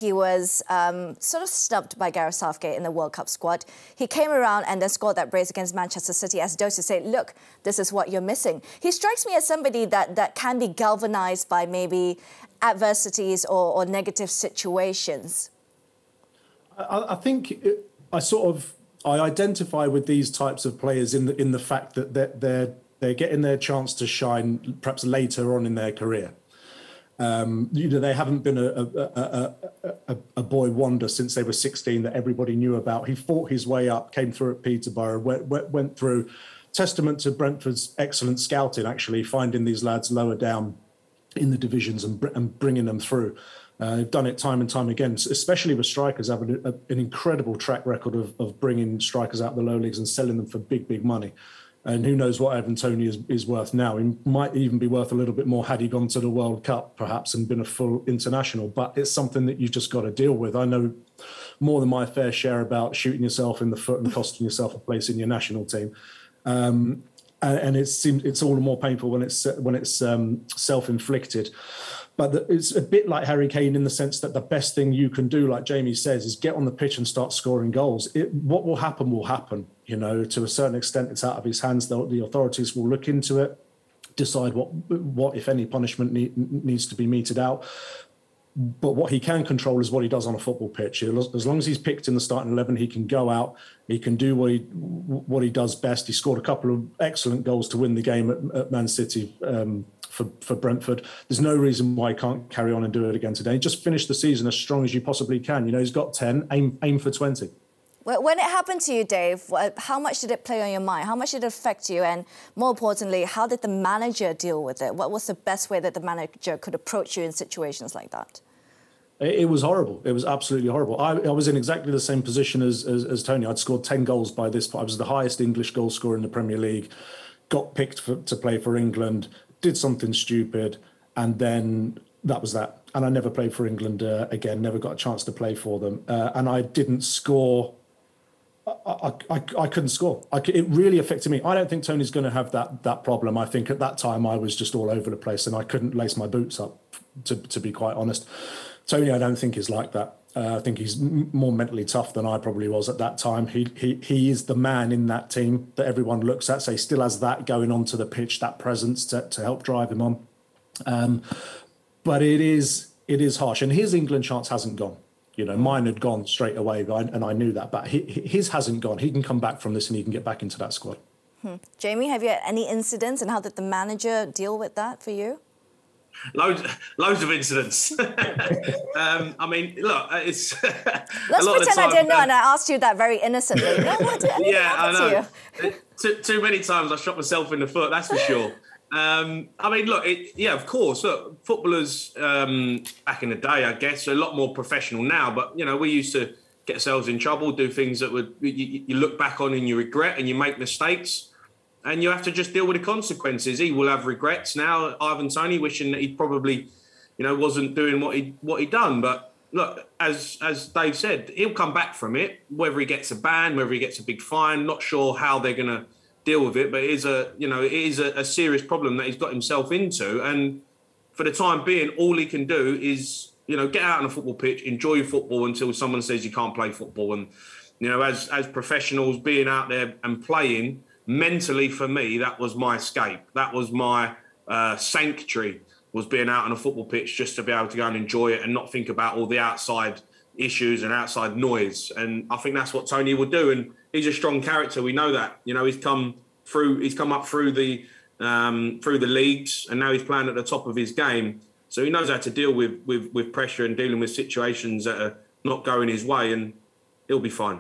He was sort of snubbed by Gareth Southgate in the World Cup squad. He came around and then scored that brace against Manchester City as though to say, look, this is what you're missing. He strikes me as somebody that can be galvanised by maybe adversities or negative situations. I think I identify with these types of players in the fact that they're getting their chance to shine perhaps later on in their career. They haven't been a boy wonder since they were 16 that everybody knew about. He fought his way up, came through at Peterborough, went through. Testament to Brentford's excellent scouting, actually, finding these lads lower down in the divisions and bringing them through. They've done it time and time again, especially with strikers, having an incredible track record of bringing strikers out of the low leagues and selling them for big, big money. And who knows what Ivan Toney is worth now. He might even be worth a little bit more had he gone to the World Cup, perhaps, and been a full international. But it's something that you've just got to deal with. I know more than my fair share about shooting yourself in the foot and costing yourself a place in your national team. And it's all the more painful when it's self-inflicted. But it's a bit like Harry Kane in the sense that the best thing you can do, like Jamie says, is get on the pitch and start scoring goals. What will happen will happen. To a certain extent, it's out of his hands. The authorities will look into it, decide what if any, punishment needs to be meted out. But what he can control is what he does on a football pitch. As long as he's picked in the starting 11, he can go out, he can do what he does best. He scored a couple of excellent goals to win the game at Man City for Brentford. There's no reason why he can't carry on and do it again today. Just finish the season as strong as you possibly can. He's got 10, aim for 20. When it happened to you, Dave, how much did it play on your mind? How much did it affect you? And more importantly, how did the manager deal with it? What was the best way that the manager could approach you in situations like that? It was horrible. It was absolutely horrible. I was in exactly the same position as Tony. I'd scored 10 goals by this point. I was the highest English goal scorer in the Premier League, got picked to play for England, did something stupid, and then that was that. And I never played for England again, never got a chance to play for them. And I didn't score. I couldn't score. It really affected me. I don't think Tony's going to have that problem. I think at that time I was just all over the place and I couldn't lace my boots up, to be quite honest. Tony, I don't think is like that. I think he's more mentally tough than I probably was at that time. He is the man in that team that everyone looks at. So he still has that going onto the pitch, that presence to help drive him on. But it is harsh. And his England chance hasn't gone. Mine had gone straight away, and I knew that. But his hasn't gone. He can come back from this and he can get back into that squad. Jamie, have you had any incidents, and how did the manager deal with that for you? Loads of incidents. I mean, look, it's. Let's pretend I didn't know, and I asked you that very innocently. No, what did anything happen to you? Too many times I shot myself in the foot. That's for sure. I mean, look, of course. Look, footballers back in the day, I guess, are a lot more professional now. But we used to get ourselves in trouble, do things that you look back on and you regret, and you make mistakes. And you have to just deal with the consequences. He will have regrets now. Ivan Toney wishing that he probably, wasn't doing what he done. But look, as Dave said, he'll come back from it. Whether he gets a ban, whether he gets a big fine, not sure how they're going to deal with it. But it is a serious problem that he's got himself into. And for the time being, all he can do is get out on a football pitch, enjoy football until someone says you can't play football. And as professionals, being out there and playing. Mentally, for me, that was my escape. That was my sanctuary, was being out on a football pitch just to be able to go and enjoy it and not think about all the outside issues and outside noise. And I think that's what Toney will do. And he's a strong character. We know that. He's come up through the leagues, and now he's playing at the top of his game. So he knows how to deal with pressure and dealing with situations that are not going his way, and he'll be fine.